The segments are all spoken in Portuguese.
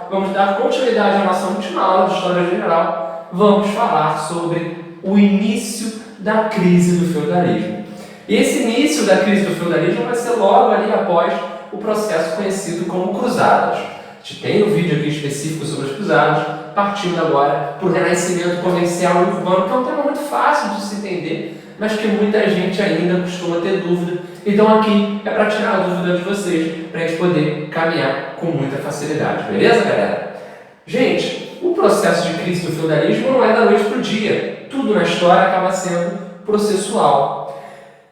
vamos dar continuidade à nossa última aula de História Geral. Vamos falar sobre o início da crise do feudalismo. E esse início da crise do feudalismo vai ser logo ali após o processo conhecido como Cruzadas. A gente tem um vídeo aqui específico sobre as Cruzadas, partindo agora para o renascimento comercial e urbano, que é um tema muito fácil de se entender, mas que muita gente ainda costuma ter dúvida. Então aqui é para tirar a dúvida de vocês, para a gente poder caminhar com muita facilidade, beleza, galera? Gente, o processo de crise do feudalismo não é da noite para o dia. Tudo na história acaba sendo processual.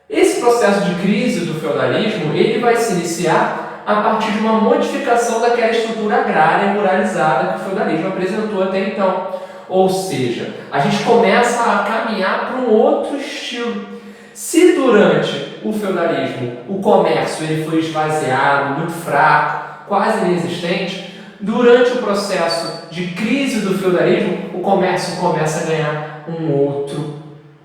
Esse processo de crise do feudalismo, ele vai se iniciar a partir de uma modificação daquela estrutura agrária ruralizada que o feudalismo apresentou até então. Ou seja, a gente começa a caminhar para um outro estilo. Se durante o feudalismo o comércio ele foi esvaziado, muito fraco, quase inexistente, durante o processo de crise do feudalismo, o comércio começa a ganhar um outro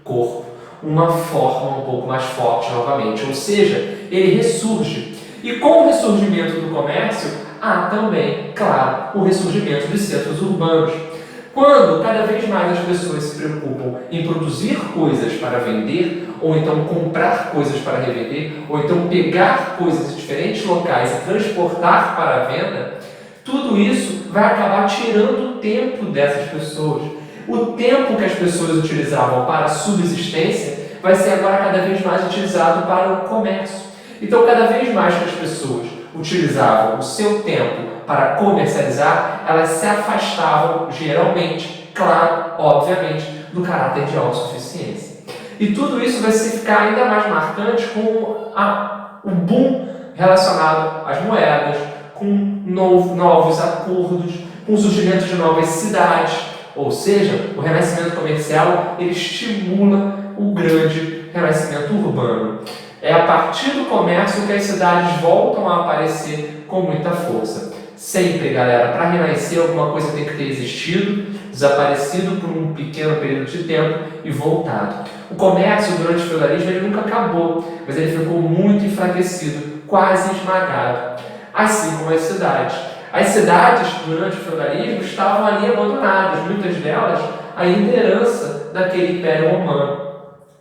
corpo, uma forma um pouco mais forte novamente. Ou seja, ele ressurge. E com o ressurgimento do comércio, há também, claro, o ressurgimento dos centros urbanos. Quando cada vez mais as pessoas se preocupam em produzir coisas para vender, ou então comprar coisas para revender, ou então pegar coisas de diferentes locais e transportar para a venda, tudo isso vai acabar tirando o tempo dessas pessoas. O tempo que as pessoas utilizavam para a subsistência vai ser agora cada vez mais utilizado para o comércio. Então, cada vez mais que as pessoas utilizavam o seu tempo para comercializar, elas se afastavam, geralmente, claro, obviamente, do caráter de autossuficiência. E tudo isso vai se ficar ainda mais marcante com o boom relacionado às moedas, com novos acordos, com o surgimento de novas cidades. Ou seja, o renascimento comercial ele estimula o grande renascimento urbano. É a partir do comércio que as cidades voltam a aparecer com muita força. Sempre, galera, para renascer alguma coisa tem que ter existido, desaparecido por um pequeno período de tempo e voltado. O comércio durante o feudalismo ele nunca acabou, mas ele ficou muito enfraquecido, quase esmagado. Assim como as cidades. As cidades durante o feudalismo estavam ali abandonadas, muitas delas ainda herança daquele Império Romano.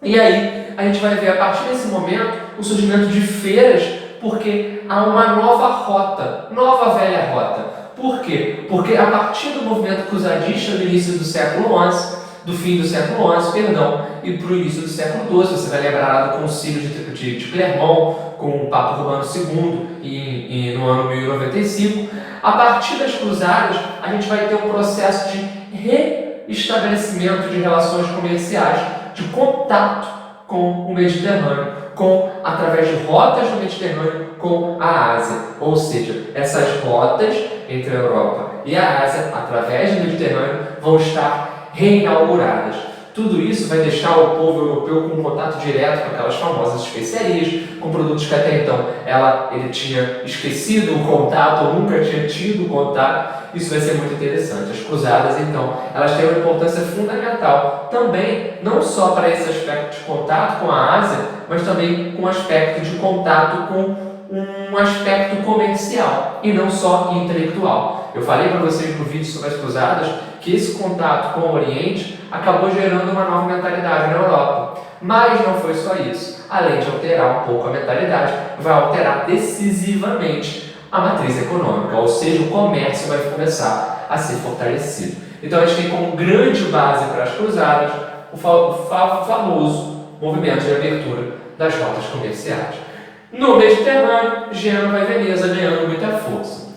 E aí a gente vai ver a partir desse momento o surgimento de feiras, porque há uma nova rota, nova velha rota. Por quê? Porque a partir do movimento cruzadista do início do século XI, do fim do século XI, e para o início do século XII, você vai lembrar do concílio de Clermont, com o Papa Urbano II, no ano 1095, a partir das cruzadas, a gente vai ter um processo de reestabelecimento de relações comerciais, de contato com o Mediterrâneo, através de rotas do Mediterrâneo com a Ásia. Ou seja, essas rotas entre a Europa e a Ásia, através do Mediterrâneo, vão estar reinauguradas. Tudo isso vai deixar o povo europeu com um contato direto com aquelas famosas especiarias, com produtos que até então ele tinha esquecido o contato ou nunca tinha tido contato. Isso vai ser muito interessante. As cruzadas, então, elas têm uma importância fundamental também, não só para esse aspecto de contato com a Ásia, mas também com o aspecto de contato com um aspecto comercial e não só intelectual. Eu falei para vocês no vídeo sobre as cruzadas que esse contato com o Oriente acabou gerando uma nova mentalidade na Europa. Mas não foi só isso. Além de alterar um pouco a mentalidade, vai alterar decisivamente a matriz econômica, ou seja, o comércio vai começar a ser fortalecido. Então a gente tem como grande base para as cruzadas o famoso movimento de abertura das rotas comerciais. No Mediterrâneo, Gênova e Veneza ganhando muita força.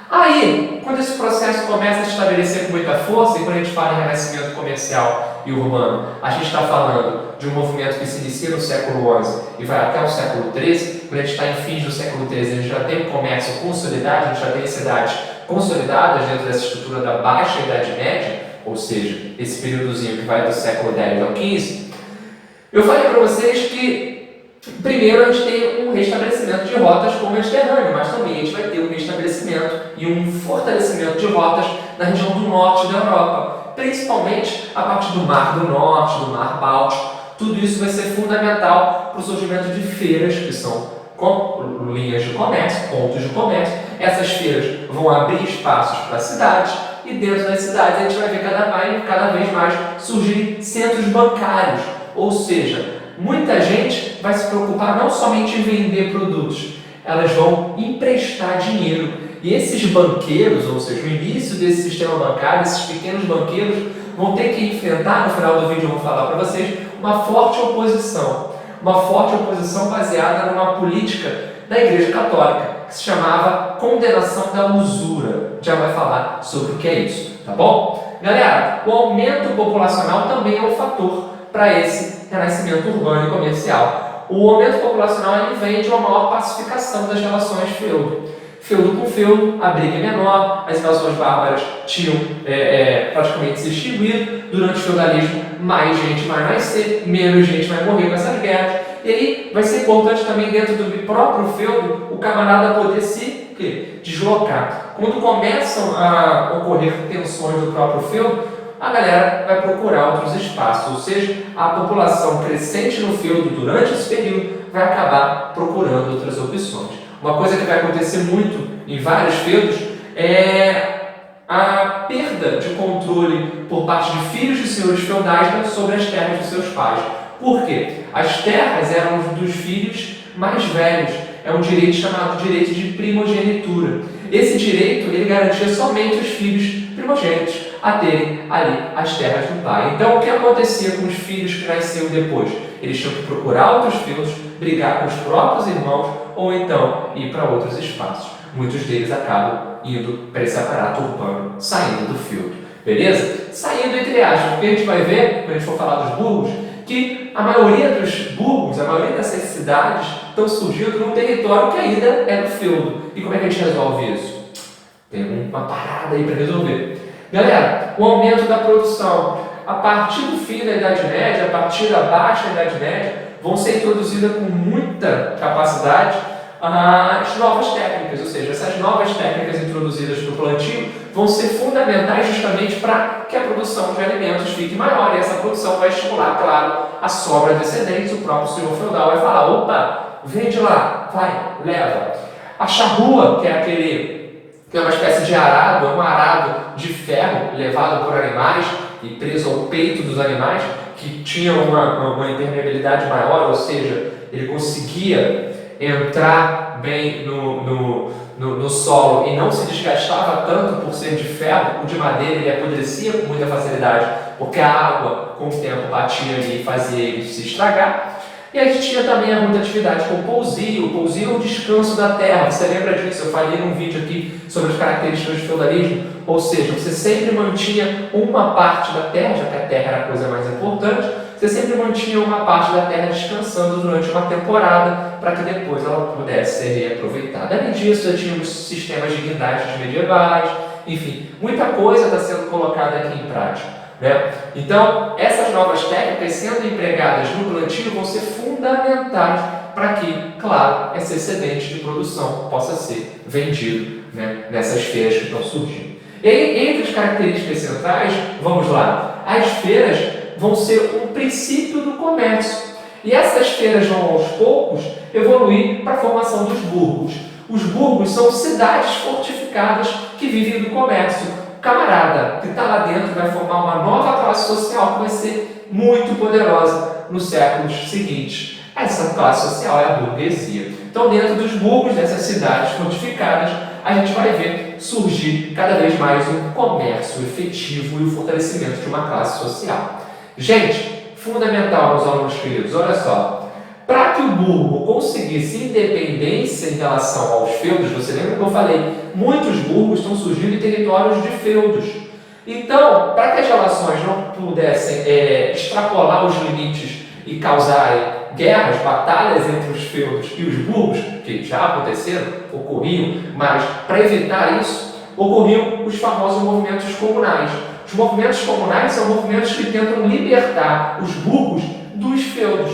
Aí, quando esse processo começa a se estabelecer com muita força, e quando a gente fala em renascimento comercial e urbano, a gente está falando de um movimento que se inicia no século XI e vai até o século XIII. Quando a gente está em fins do século XIII, a gente já tem um comércio consolidado, a gente já tem cidades consolidadas dentro dessa estrutura da Baixa Idade Média, ou seja, esse períodozinho que vai do século X ao XV. Eu falei para vocês que primeiro a gente tem um restabelecimento de rotas com o Mediterrâneo, mas também a gente vai ter um restabelecimento e um fortalecimento de rotas na região do norte da Europa, principalmente a partir do Mar do Norte, do Mar Báltico. Tudo isso vai ser fundamental para o surgimento de feiras, que são linhas de comércio, pontos de comércio. Essas feiras vão abrir espaços para cidades e dentro das cidades a gente vai ver cada vez mais surgir centros bancários. Ou seja, muita gente vai se preocupar não somente em vender produtos, elas vão emprestar dinheiro. E esses banqueiros, ou seja, o início desse sistema bancário, esses pequenos banqueiros, vão ter que enfrentar, no final do vídeo eu vou falar para vocês, uma forte oposição. Uma forte oposição baseada numa política da Igreja Católica, que se chamava condenação da usura. Já vai falar sobre o que é isso, tá bom? Galera, o aumento populacional também é um fator para esse renascimento urbano e comercial. O aumento populacional ele vem de uma maior pacificação das relações feudo com feudo, a briga é menor, as invasões bárbaras tinham praticamente se extinguido. Durante o feudalismo, mais gente vai nascer, menos gente vai morrer com essas guerras. E aí vai ser importante também dentro do próprio feudo o camarada poder se deslocar. Quando começam a ocorrer tensões do próprio feudo, a galera vai procurar outros espaços, ou seja, a população crescente no feudo durante esse período vai acabar procurando outras opções. Uma coisa que vai acontecer muito em vários feudos é a perda de controle por parte de filhos de senhores feudais sobre as terras de seus pais. Por quê? As terras eram dos filhos mais velhos. É um direito chamado direito de primogenitura. Esse direito ele garantia somente os filhos primogênitos a terem ali as terras do pai. Então, o que acontecia com os filhos que nasceram depois? Eles tinham que procurar outros feudos, brigar com os próprios irmãos ou então ir para outros espaços. Muitos deles acabam indo para esse aparato urbano, saindo do feudo. Beleza? Saindo entre aspas, porque a gente vai ver, quando a gente for falar dos burgos, que a maioria dos burgos, a maioria dessas cidades estão surgindo num território que ainda é do feudo. E como é que a gente resolve isso? Tem uma parada aí para resolver. Galera, o aumento da produção. A partir do fim da Idade Média, a partir da baixa Idade Média, vão ser introduzidas com muita capacidade as novas técnicas, ou seja, essas novas técnicas introduzidas para o plantio vão ser fundamentais justamente para que a produção de alimentos fique maior, e essa produção vai estimular, claro, a sobra de excedentes. O próprio senhor feudal vai falar: opa, vende lá, vai, leva. A charrua, que é uma espécie de arado, é um arado de ferro levado por animais e preso ao peito dos animais, que tinha uma impermeabilidade maior, ou seja, ele conseguia entrar bem no solo e não se desgastava tanto por ser de ferro. O de madeira ele apodrecia com muita facilidade, porque a água com o tempo batia ali e fazia ele se estragar. E a gente tinha também a rotatividade com o pousio. O pousio é o descanso da terra. Você lembra disso? Eu falei num vídeo aqui sobre as características do feudalismo. Ou seja, você sempre mantinha uma parte da terra, já que a terra era a coisa mais importante, você sempre mantinha uma parte da terra descansando durante uma temporada para que depois ela pudesse ser reaproveitada. Além disso, já tínhamos sistemas de guindastes medievais, enfim, muita coisa está sendo colocada aqui em prática. Né? Então, essas novas técnicas sendo empregadas no plantio vão ser fundamentais para que, claro, esse excedente de produção possa ser vendido, né, nessas feiras que estão surgindo. E aí, entre as características centrais, vamos lá, as feiras vão ser um princípio do comércio. E essas feiras vão, aos poucos, evoluir para a formação dos burgos. Os burgos são cidades fortificadas que vivem do comércio. O camarada que está lá dentro vai formar uma nova classe social que vai ser muito poderosa nos séculos seguintes. Essa classe social é a burguesia. Então, dentro dos burgos, dessas cidades fortificadas, a gente vai ver surgir cada vez mais um comércio efetivo e o fortalecimento de uma classe social. Gente, fundamental, meus alunos queridos, olha só. Para que o burgo conseguisse independência em relação aos feudos, você lembra que eu falei? Muitos burgos estão surgindo em territórios de feudos. Então, para que as relações não pudessem extrapolar os limites e causarem guerras, batalhas entre os feudos e os burgos, que já aconteceram, ocorriam, mas para evitar isso, ocorriam os famosos movimentos comunais. Os movimentos comunais são movimentos que tentam libertar os burgos dos feudos.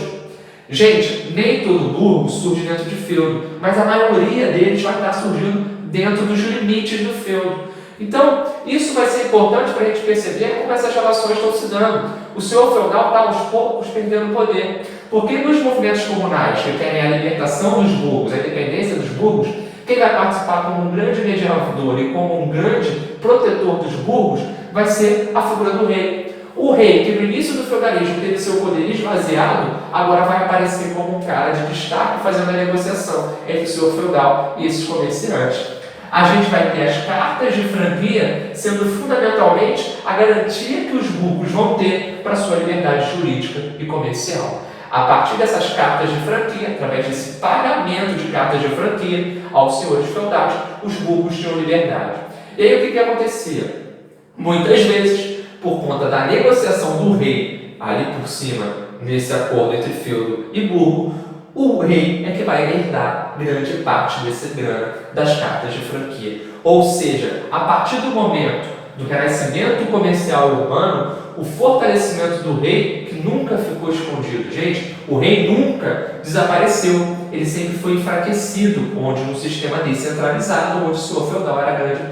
Gente, nem todo burgo surge dentro de feudo, mas a maioria deles vai estar surgindo dentro dos limites do feudo. Então, isso vai ser importante para a gente perceber como essas relações estão se dando. O senhor feudal está aos poucos perdendo poder. Porque nos movimentos comunais que querem a libertação dos burgos, a independência dos burgos, quem vai participar como um grande mediador e como um grande protetor dos burgos vai ser a figura do rei. O rei, que no início do feudalismo teve seu poder esvaziado, agora vai aparecer como um cara de destaque fazendo a negociação entre o senhor feudal e esses comerciantes. A gente vai ter as cartas de franquia sendo fundamentalmente a garantia que os burgos vão ter para sua liberdade jurídica e comercial. A partir dessas cartas de franquia, através desse pagamento de cartas de franquia aos senhores feudais, os burgos tinham liberdade. E aí o que acontecia? Muitas vezes, por conta da negociação do rei, ali por cima, nesse acordo entre feudo e burgo, o rei é que vai herdar grande parte dessa grana das cartas de franquia. Ou seja, a partir do momento do renascimento comercial urbano, o fortalecimento do rei, que nunca ficou escondido. Gente, o rei nunca desapareceu, ele sempre foi enfraquecido, onde no sistema descentralizado, onde o senhor feudal era grande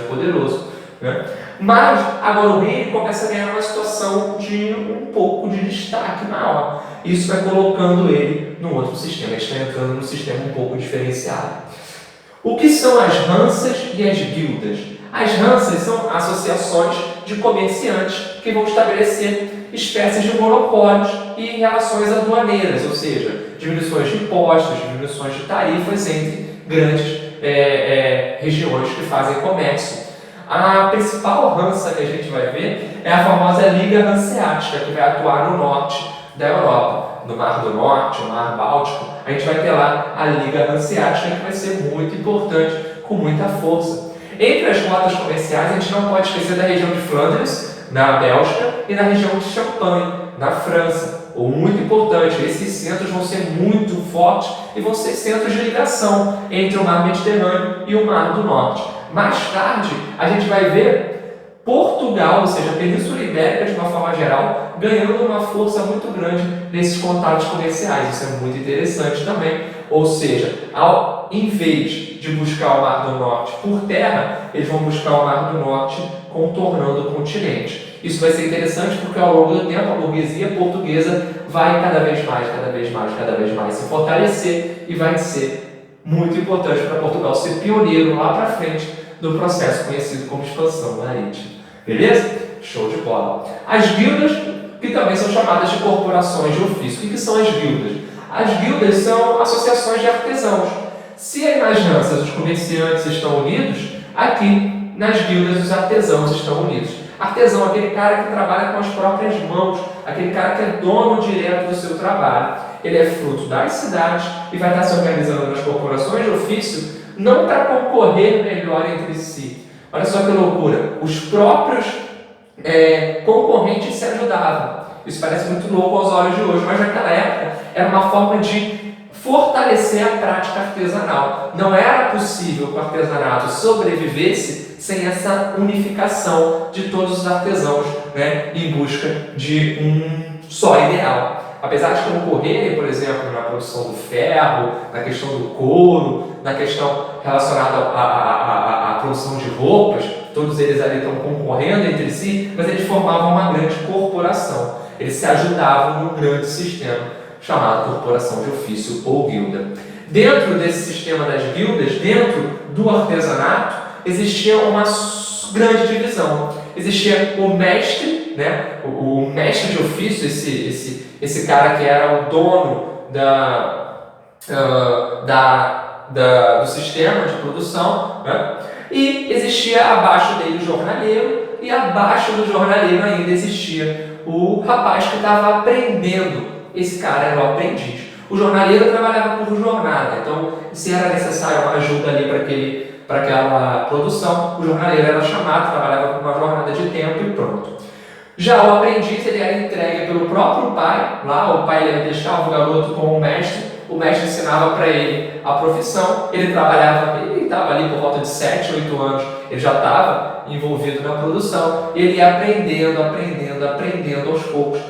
poderoso. Né? Mas agora o rei começa a ganhar uma situação de um pouco de destaque maior. Isso vai colocando ele no outro sistema, ele está entrando num sistema um pouco diferenciado. O que são as ranças e as guildas? As ranças são associações de comerciantes que vão estabelecer espécies de monopólios e relações aduaneiras, ou seja, diminuições de impostos, diminuições de tarifas entre grandes regiões que fazem comércio. A principal rança que a gente vai ver é a famosa Liga Hanseática, que vai atuar no norte da Europa, no Mar do Norte, no Mar Báltico. A gente vai ter lá a Liga Hanseática, que vai ser muito importante, com muita força. Entre as rotas comerciais, a gente não pode esquecer da região de Flandres, na Bélgica, e na região de Champagne, na França. Ou muito importante, esses centros vão ser muito fortes e vão ser centros de ligação entre o Mar Mediterrâneo e o Mar do Norte. Mais tarde, a gente vai ver Portugal, ou seja, a Península Ibérica, de uma forma geral, ganhando uma força muito grande nesses contatos comerciais. Isso é muito interessante também. Ou seja, em vez de buscar o Mar do Norte por terra, eles vão buscar o Mar do Norte contornando o continente. Isso vai ser interessante porque ao longo do tempo a burguesia portuguesa vai cada vez mais se fortalecer e vai ser muito importante para Portugal ser pioneiro lá para frente do processo conhecido como expansão marítima. Beleza? Show de bola. As guildas, que também são chamadas de corporações de ofício. O que são as guildas? As guildas são associações de artesãos. Se nas ranças os comerciantes estão unidos, aqui nas guildas os artesãos estão unidos. Artesão é aquele cara que trabalha com as próprias mãos, aquele cara que é dono direto do seu trabalho. Ele é fruto das cidades e vai estar se organizando nas corporações de ofício, não para concorrer melhor entre si. Olha só que loucura, os próprios concorrentes se ajudavam. Isso parece muito louco aos olhos de hoje, mas naquela época era uma forma de fortalecer a prática artesanal. Não era possível que o artesanato sobrevivesse sem essa unificação de todos os artesãos, né, em busca de um só ideal. Apesar de concorrerem, por exemplo, na produção do ferro, na questão do couro, na questão relacionada à produção de roupas, todos eles ali estão concorrendo entre si, mas eles formavam uma grande corporação. Eles se ajudavam num grande sistema chamado corporação de ofício ou guilda. Dentro desse sistema das guildas, dentro do artesanato, existia uma grande divisão. Existia o mestre, né? o mestre de ofício, esse cara que era o dono do sistema de produção, né? E existia abaixo dele o jornaleiro, e abaixo do jornaleiro ainda existia o rapaz que estava aprendendo. Esse cara era o aprendiz. O jornaleiro trabalhava por jornada, então se era necessário uma ajuda ali para aquela produção, o jornaleiro era chamado, trabalhava por uma jornada de tempo e pronto. Já o aprendiz, ele era entregue pelo próprio pai, lá o pai ele deixava o garoto com o mestre ensinava para ele a profissão, ele estava ali por volta de 7, 8 anos, ele já estava envolvido na produção, ele ia aprendendo aos poucos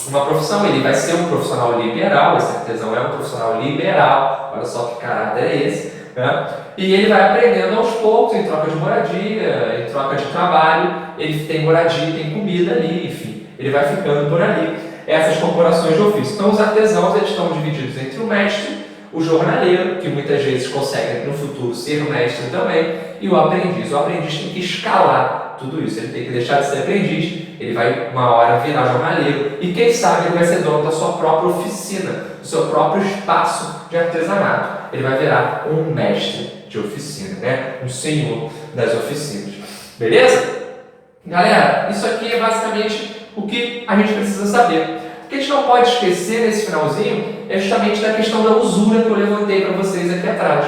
uma profissão. Ele vai ser um profissional liberal, esse artesão é um profissional liberal, olha só que caráter é esse, né? E ele vai aprendendo aos poucos, em troca de moradia, em troca de trabalho, ele tem moradia, tem comida ali, enfim, ele vai ficando por ali. essas corporações de ofício. Então, os artesãos eles estão divididos entre o mestre, o jornaleiro, que muitas vezes consegue no futuro ser mestre também, e o aprendiz. O aprendiz tem que escalar tudo isso, ele tem que deixar de ser aprendiz, ele vai uma hora virar jornaleiro, e quem sabe ele vai ser dono da sua própria oficina, do seu próprio espaço de artesanato. Ele vai virar um mestre de oficina, né? Um senhor das oficinas. Beleza? Galera, isso aqui é basicamente o que a gente precisa saber. O que a gente não pode esquecer nesse finalzinho é justamente da questão da usura que eu levantei para vocês aqui atrás.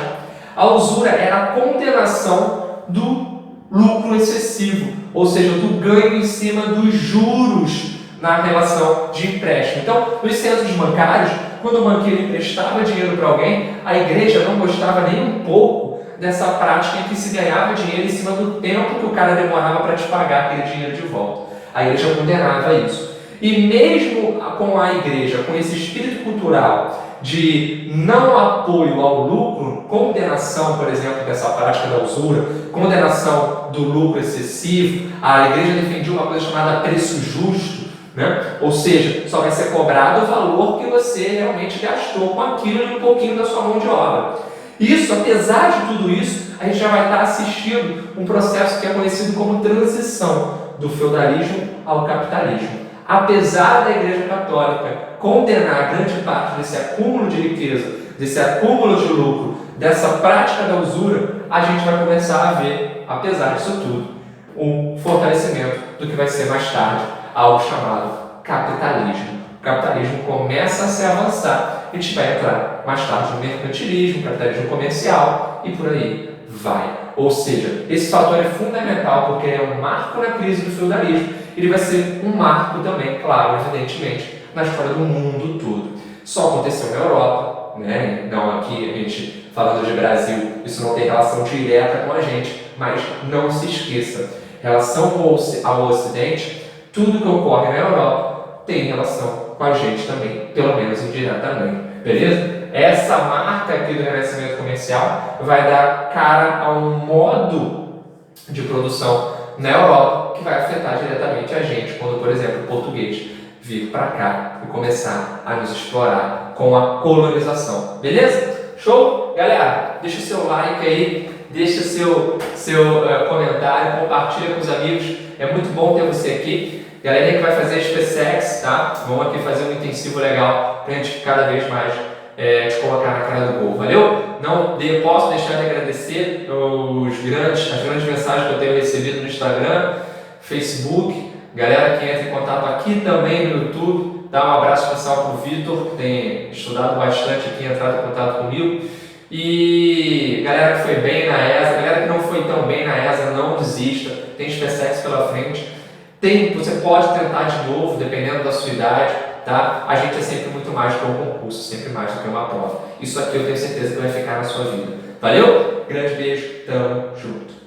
A usura era a condenação do lucro excessivo, ou seja, do ganho em cima dos juros na relação de empréstimo. Então, nos centros bancários, quando o banqueiro emprestava dinheiro para alguém, a igreja não gostava nem um pouco dessa prática em que se ganhava dinheiro em cima do tempo que o cara demorava para te pagar aquele dinheiro de volta. A igreja condenava isso. E mesmo com a igreja, com esse espírito cultural de não apoio ao lucro, condenação, por exemplo, dessa prática da usura, condenação do lucro excessivo, a igreja defendia uma coisa chamada preço justo, né? Ou seja, só vai ser cobrado o valor que você realmente gastou com aquilo e um pouquinho da sua mão de obra. Isso, apesar de tudo isso, a gente já vai estar assistindo um processo que é conhecido como transição do feudalismo ao capitalismo. Apesar da Igreja Católica condenar grande parte desse acúmulo de riqueza, desse acúmulo de lucro, dessa prática da usura, a gente vai começar a ver, apesar disso tudo, um fortalecimento do que vai ser mais tarde algo chamado capitalismo. O capitalismo começa a se avançar, a gente vai entrar mais tarde no mercantilismo, capitalismo comercial e por aí vai. Ou seja, esse fator é fundamental porque ele é um marco na crise do feudalismo. Ele vai ser um marco também, claro, evidentemente, na história do mundo todo. Só aconteceu na Europa, né? Não aqui, a gente falando de Brasil, isso não tem relação direta com a gente, mas não se esqueça, relação ao Ocidente, tudo que ocorre na Europa tem relação com a gente também, pelo menos indiretamente, beleza? Essa marca aqui do renascimento comercial vai dar cara a um modo de produção na Europa que vai afetar diretamente a gente quando, por exemplo, o português vir para cá e começar a nos explorar com a colonização. Beleza? Show? Galera, deixa o seu like aí, deixa o seu comentário, compartilha com os amigos. É muito bom ter você aqui. Galera que vai fazer SpaceX, tá? Vamos aqui fazer um intensivo legal para a gente cada vez mais te colocar na cara do gol. Valeu? Não posso deixar de agradecer as grandes mensagens que eu tenho recebido no Instagram, Facebook, galera que entra em contato aqui também no YouTube. Dá um abraço especial para o Vitor, que tem estudado bastante aqui, entrado em contato comigo. E galera que foi bem na ESA, galera que não foi tão bem na ESA, não desista, tem SpaceX pela frente. Você pode tentar de novo, dependendo da sua idade, tá? A gente é sempre muito mais do que um concurso, sempre mais do que uma prova. Isso aqui eu tenho certeza que vai ficar na sua vida. Valeu? Grande beijo, tamo junto.